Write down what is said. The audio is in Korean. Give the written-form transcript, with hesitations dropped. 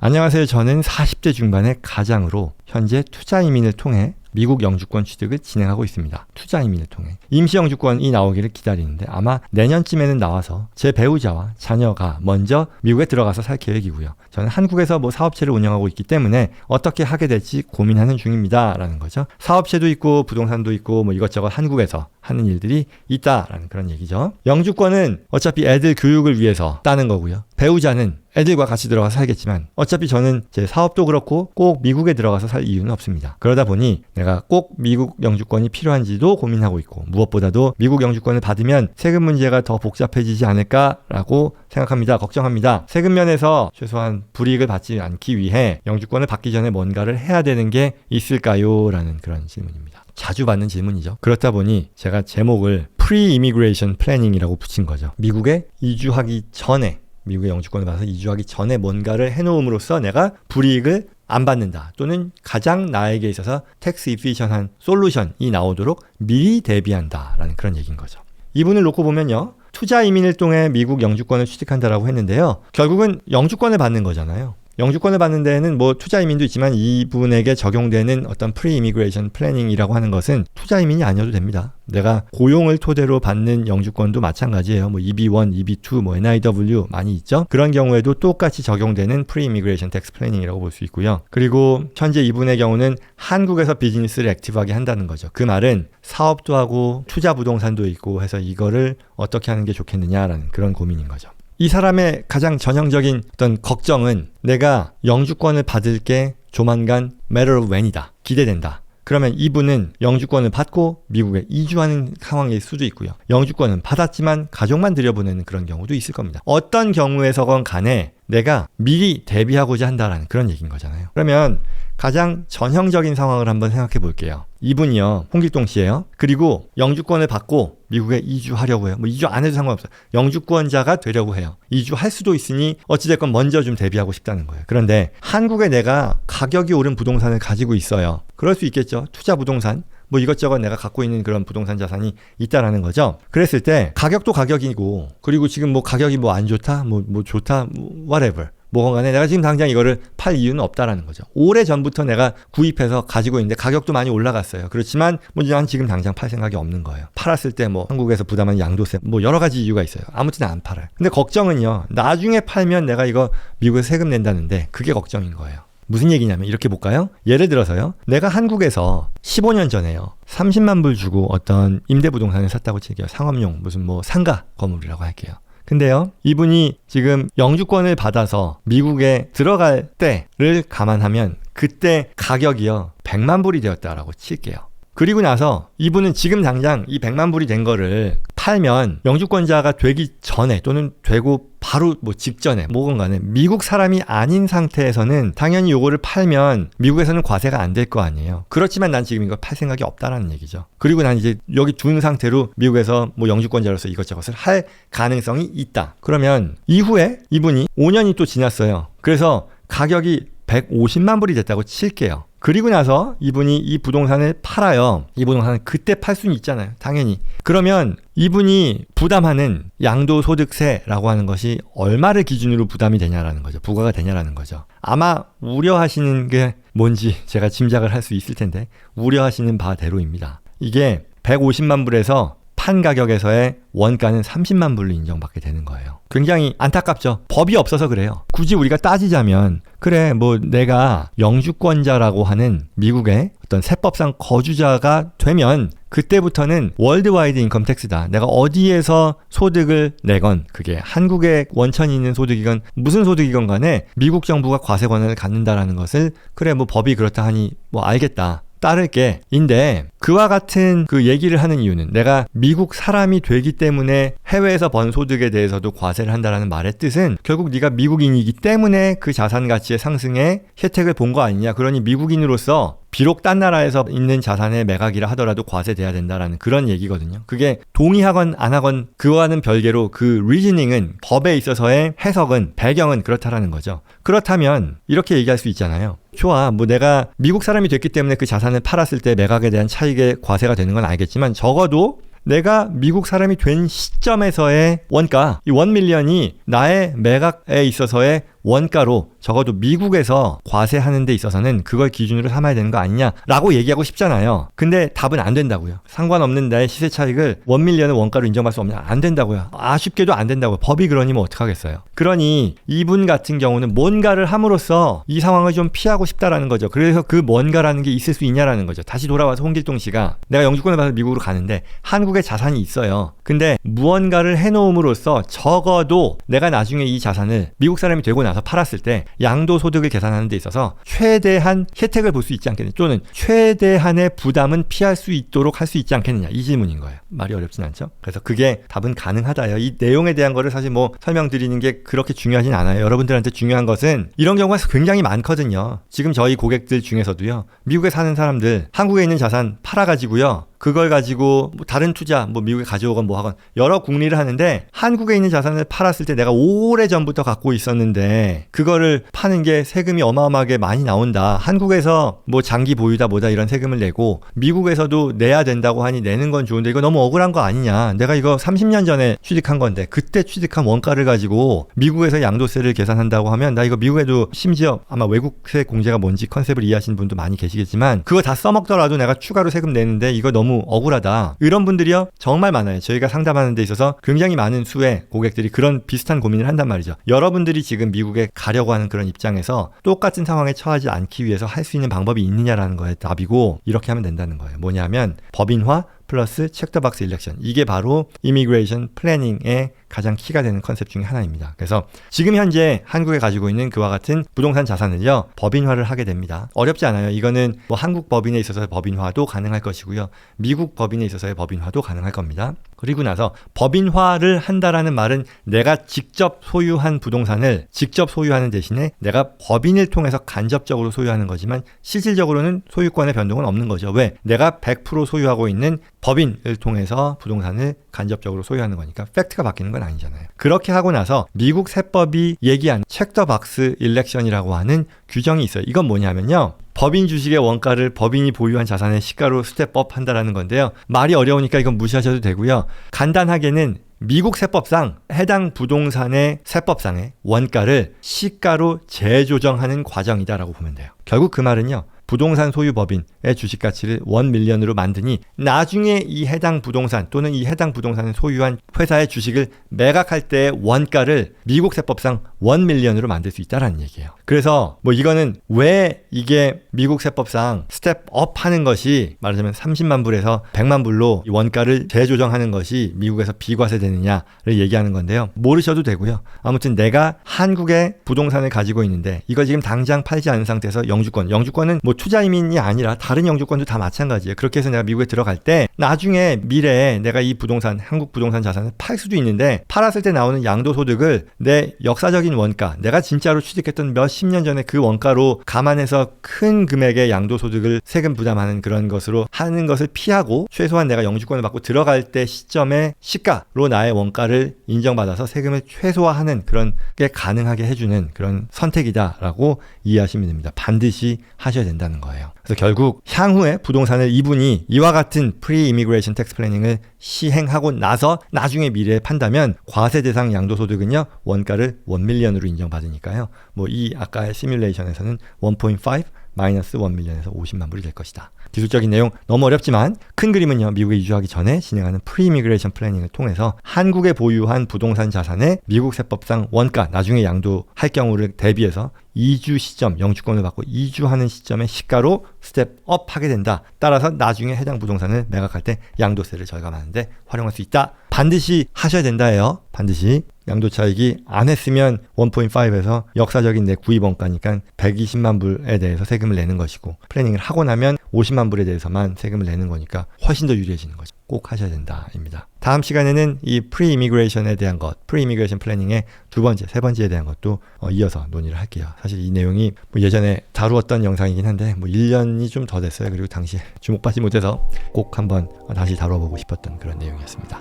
안녕하세요. 저는 40대 중반의 가장으로 현재 투자 이민을 통해 미국 영주권 취득을 진행하고 있습니다. 투자 이민을 통해. 임시 영주권이 나오기를 기다리는데 아마 내년쯤에는 나와서 제 배우자와 자녀가 먼저 미국에 들어가서 살 계획이고요. 저는 한국에서 사업체를 운영하고 있기 때문에 어떻게 하게 될지 고민하는 중입니다. 라는 거죠. 사업체도 있고 부동산도 있고 이것저것 한국에서 하는 일들이 있다라는 그런 얘기죠. 영주권은 어차피 애들 교육을 위해서 따는 거고요. 배우자는 애들과 같이 들어가서 살겠지만 어차피 저는 제 사업도 그렇고 꼭 미국에 들어가서 살 이유는 없습니다. 그러다 보니 내가 꼭 미국 영주권이 필요한지도 고민하고 있고 무엇보다도 미국 영주권을 받으면 세금 문제가 더 복잡해지지 않을까라고 생각합니다. 걱정합니다. 세금 면에서 최소한 불이익을 받지 않기 위해 영주권을 받기 전에 뭔가를 해야 되는 게 있을까요? 라는 그런 질문입니다. 자주 받는 질문이죠. 그렇다 보니 제가 제목을 Pre-Immigration Planning이라고 붙인 거죠. 미국에 이주하기 전에 미국의 영주권을 받아서 이주하기 전에 뭔가를 해놓음으로써 내가 불이익을 안 받는다. 또는 가장 나에게 있어서 텍스 이피션한 솔루션이 나오도록 미리 대비한다. 라는 그런 얘기인 거죠. 이분을 놓고 보면요. 투자 이민을 통해 미국 영주권을 취득한다라고 했는데요. 결국은 영주권을 받는 거잖아요. 영주권을 받는 데에는 투자 이민도 있지만 이분에게 적용되는 어떤 프리-이미그레이션 플래닝이라고 하는 것은 투자 이민이 아니어도 됩니다. 내가 고용을 토대로 받는 영주권도 마찬가지예요. EB1, EB2, NIW 많이 있죠. 그런 경우에도 똑같이 적용되는 프리-이미그레이션 텍스 플래닝이라고 볼 수 있고요. 그리고 현재 이분의 경우는 한국에서 비즈니스를 액티브하게 한다는 거죠. 그 말은 사업도 하고 투자 부동산도 있고 해서 이거를 어떻게 하는 게 좋겠느냐라는 그런 고민인 거죠. 이 사람의 가장 전형적인 어떤 걱정은 내가 영주권을 받을 게 조만간 matter of when이다. 기대된다. 그러면 이분은 영주권을 받고 미국에 이주하는 상황일 수도 있고요. 영주권은 받았지만 가족만 들여보내는 그런 경우도 있을 겁니다. 어떤 경우에서건 간에 내가 미리 대비하고자 한다라는 그런 얘기인 거잖아요. 그러면 가장 전형적인 상황을 한번 생각해 볼게요. 이분이요. 홍길동 씨예요. 그리고 영주권을 받고 미국에 이주하려고 해요. 이주 안 해도 상관없어요. 영주권자가 되려고 해요. 이주할 수도 있으니 어찌됐건 먼저 좀 대비하고 싶다는 거예요. 그런데 한국에 내가 가격이 오른 부동산을 가지고 있어요. 그럴 수 있겠죠. 투자 부동산. 이것저것 내가 갖고 있는 그런 부동산 자산이 있다라는 거죠. 그랬을 때 가격도 가격이고 그리고 지금 가격이 안 좋다, 좋다, whatever. 뭐건 간에 내가 지금 당장 이거를 팔 이유는 없다라는 거죠. 오래 전부터 내가 구입해서 가지고 있는데 가격도 많이 올라갔어요. 그렇지만 난 지금 당장 팔 생각이 없는 거예요. 팔았을 때 한국에서 부담한 양도세 여러 가지 이유가 있어요. 아무튼 안 팔아요. 근데 걱정은요. 나중에 팔면 내가 이거 미국에서 세금 낸다는데 그게 걱정인 거예요. 무슨 얘기냐면 이렇게 볼까요? 예를 들어서요. 내가 한국에서 15년 전에요. 30만 불 주고 어떤 임대부동산을 샀다고 칠게요. 상업용 무슨 상가 건물이라고 할게요. 근데요, 이분이 지금 영주권을 받아서 미국에 들어갈 때를 감안하면 그때 가격이요 100만 불이 되었다라고 칠게요. 그리고 나서 이분은 지금 당장 이 100만 불이 된 거를 팔면 영주권자가 되기 전에 또는 되고 바로 직전에 뭐건 간에 미국 사람이 아닌 상태에서는 당연히 요거를 팔면 미국에서는 과세가 안 될 거 아니에요. 그렇지만 난 지금 이거 팔 생각이 없다라는 얘기죠. 그리고 난 이제 여기 둔 상태로 미국에서 영주권자로서 이것저것을 할 가능성이 있다. 그러면 이후에 이분이 5년이 또 지났어요. 그래서 가격이 150만 불이 됐다고 칠게요. 그리고 나서 이분이 이 부동산을 팔아요. 이 부동산은 그때 팔 수는 있잖아요. 당연히. 그러면 이분이 부담하는 양도소득세라고 하는 것이 얼마를 기준으로 부담이 되냐라는 거죠. 부과가 되냐라는 거죠. 아마 우려하시는 게 뭔지 제가 짐작을 할 수 있을 텐데 우려하시는 바대로입니다. 이게 150만 불에서 판 가격에서의 원가는 30만 불로 인정받게 되는 거예요. 굉장히 안타깝죠. 법이 없어서 그래요. 굳이 우리가 따지자면 그래 내가 영주권자라고 하는 미국의 어떤 세법상 거주자가 되면 그때부터는 월드와이드 인컴 텍스다. 내가 어디에서 소득을 내건 그게 한국에 원천이 있는 소득이건 무슨 소득이건 간에 미국 정부가 과세 권한을 갖는다라는 것을 그래 법이 그렇다 하니 알겠다. 따를 게인데 그와 같은 그 얘기를 하는 이유는 내가 미국 사람이 되기 때문에 해외에서 번 소득에 대해서도 과세를 한다라는 말의 뜻은 결국 네가 미국인이기 때문에 그 자산 가치의 상승에 혜택을 본 거 아니냐. 그러니 미국인으로서 비록 딴 나라에서 있는 자산의 매각이라 하더라도 과세돼야 된다라는 그런 얘기거든요. 그게 동의하건 안 하건 그와는 별개로 그 리즈닝은 법에 있어서의 해석은 배경은 그렇다라는 거죠. 그렇다면 이렇게 얘기할 수 있잖아요. 좋아. 내가 미국 사람이 됐기 때문에 그 자산을 팔았을 때 매각에 대한 차익에 과세가 되는 건 알겠지만 적어도 내가 미국 사람이 된 시점에서의 원가, 이 1밀리언이 나의 매각에 있어서의 원가로 적어도 미국에서 과세하는 데 있어서는 그걸 기준으로 삼아야 되는 거 아니냐라고 얘기하고 싶잖아요. 근데 답은 안 된다고요. 상관없는 나의 시세 차익을 1밀리언은 원가로 인정받을 수 없냐? 안 된다고요. 아쉽게도 안 된다고요. 법이 그러니 뭐 어떡하겠어요. 그러니 이분 같은 경우는 뭔가를 함으로써 이 상황을 좀 피하고 싶다라는 거죠. 그래서 그 뭔가라는 게 있을 수 있냐라는 거죠. 다시 돌아와서 홍길동 씨가 내가 영주권을 받아서 미국으로 가는데 한국에 자산이 있어요. 근데 무언가를 해놓음으로써 적어도 내가 나중에 이 자산을 미국 사람이 되고 나서 팔았을 때 양도소득을 계산하는 데 있어서 최대한 혜택을 볼 수 있지 않겠느냐, 또는 최대한의 부담은 피할 수 있도록 할 수 있지 않겠느냐, 이 질문인 거예요. 말이 어렵진 않죠. 그래서 그게 답은 가능하다요. 이 내용에 대한 거를 사실 뭐 설명드리는 게 그렇게 중요하진 않아요. 여러분들한테 중요한 것은 이런 경우가 굉장히 많거든요. 지금 저희 고객들 중에서도요, 미국에 사는 사람들 한국에 있는 자산 팔아가지고요, 그걸 가지고 뭐 다른 투자, 뭐 미국에 가져오건 뭐 하건 여러 궁리를 하는데, 한국에 있는 자산을 팔았을 때 내가 오래전부터 갖고 있었는데 그거를 파는 게 세금이 어마어마하게 많이 나온다. 한국에서 뭐 장기 보유다 뭐다 이런 세금을 내고 미국에서도 내야 된다고 하니 내는 건 좋은데 이거 너무 억울한 거 아니냐. 내가 이거 30년 전에 취득한 건데 그때 취득한 원가를 가지고 미국에서 양도세를 계산한다고 하면 나 이거 미국에도, 심지어 아마 외국세 공제가 뭔지 컨셉을 이해하시는 분도 많이 계시겠지만 그거 다 써먹더라도 내가 추가로 세금 내는데 이거 너무 억울하다. 이런 분들이요 정말 많아요. 저희가 상담하는 데 있어서 굉장히 많은 수의 고객들이 그런 비슷한 고민을 한단 말이죠. 여러분들이 지금 미국에 가려고 하는 그런 입장에서 똑같은 상황에 처하지 않기 위해서 할 수 있는 방법이 있느냐라는 거에 답이고, 이렇게 하면 된다는 거예요. 뭐냐면 법인화 플러스 체크더박스 일렉션, 이게 바로 이미그레이션 플래닝의 가장 키가 되는 컨셉 중에 하나입니다. 그래서 지금 현재 한국에 가지고 있는 그와 같은 부동산 자산을요 법인화를 하게 됩니다. 어렵지 않아요. 이거는 뭐 한국 법인에 있어서의 법인화도 가능할 것이고요, 미국 법인에 있어서의 법인화도 가능할 겁니다. 그리고 나서 법인화를 한다라는 말은 내가 직접 소유한 부동산을 직접 소유하는 대신에 내가 법인을 통해서 간접적으로 소유하는 거지만 실질적으로는 소유권의 변동은 없는 거죠. 왜? 내가 100% 소유하고 있는 법인을 통해서 부동산을 간접적으로 소유하는 거니까 팩트가 바뀌는 건 아니잖아요. 그렇게 하고 나서 미국 세법이 얘기한 체크더박스 일렉션이라고 하는 규정이 있어요. 이건 뭐냐면요, 법인 주식의 원가를 법인이 보유한 자산의 시가로 스텝업 한다라는 건데요. 말이 어려우니까 이건 무시하셔도 되고요. 간단하게는 미국 세법상 해당 부동산의 세법상의 원가를 시가로 재조정하는 과정이다라고 보면 돼요. 결국 그 말은요, 부동산 소유 법인의 주식 가치를 1밀리언으로 만드니 나중에 이 해당 부동산 또는 이 해당 부동산을 소유한 회사의 주식을 매각할 때의 원가를 미국 세법상 1밀리언으로 만들 수 있다는 얘기예요. 그래서 뭐 이거는 왜 이게 미국 세법상 스텝업 하는 것이 말하자면 30만 불에서 100만 불로 원가를 재조정하는 것이 미국에서 비과세되느냐를 얘기하는 건데요. 모르셔도 되고요. 아무튼 내가 한국에 부동산을 가지고 있는데 이걸 지금 당장 팔지 않은 상태에서 영주권은 뭐 투자이민이 아니라 다른 영주권도 다 마찬가지예요. 그렇게 해서 내가 미국에 들어갈 때 나중에 미래에 내가 이 부동산, 한국 부동산 자산을 팔 수도 있는데 팔았을 때 나오는 양도소득을 내 역사적인 원가, 내가 진짜로 취득했던 몇 십 년 전에 그 원가로 감안해서 큰 금액의 양도소득을 세금 부담하는 그런 것으로 하는 것을 피하고 최소한 내가 영주권을 받고 들어갈 때 시점의 시가로 나의 원가를 인정받아서 세금을 최소화하는 그런 게 가능하게 해주는 그런 선택이다라고 이해하시면 됩니다. 반드시 하셔야 된다는 거예요. 그래서 결국 향후에 부동산을 이분이 이와 같은 프리-이미그레이션 텍스 플래닝을 시행하고 나서 나중에 미래에 판다면 과세 대상 양도소득은요 원가를 1밀리언으로 인정받으니까요. 뭐 이 아까의 시뮬레이션에서는 1.5 마이너스 1밀리언에서 50만 불이 될 것이다. 기술적인 내용 너무 어렵지만 큰 그림은요, 미국에 이주하기 전에 진행하는 프리-이미그레이션 플래닝을 통해서 한국에 보유한 부동산 자산의 미국 세법상 원가, 나중에 양도할 경우를 대비해서 이주 시점, 영주권을 받고 이주하는 시점의 시가로 스텝업 하게 된다. 따라서 나중에 해당 부동산을 매각할 때 양도세를 절감하는데 활용할 수 있다. 반드시 하셔야 된다예요. 반드시. 양도차익이 안 했으면 1.5에서 역사적인 내 구입 원가니까 120만 불에 대해서 세금을 내는 것이고, 플래닝을 하고 나면 50만 불에 대해서만 세금을 내는 거니까 훨씬 더 유리해지는 거죠. 꼭 하셔야 된다입니다. 다음 시간에는 이 프리-이미그레이션에 대한 것, 프리-이미그레이션 플래닝의 두 번째, 세 번째에 대한 것도 이어서 논의를 할게요. 사실 이 내용이 뭐 예전에 다루었던 영상이긴 한데 뭐 1년이 좀 더 됐어요. 그리고 당시에 주목받지 못해서 꼭 한번 다시 다뤄보고 싶었던 그런 내용이었습니다.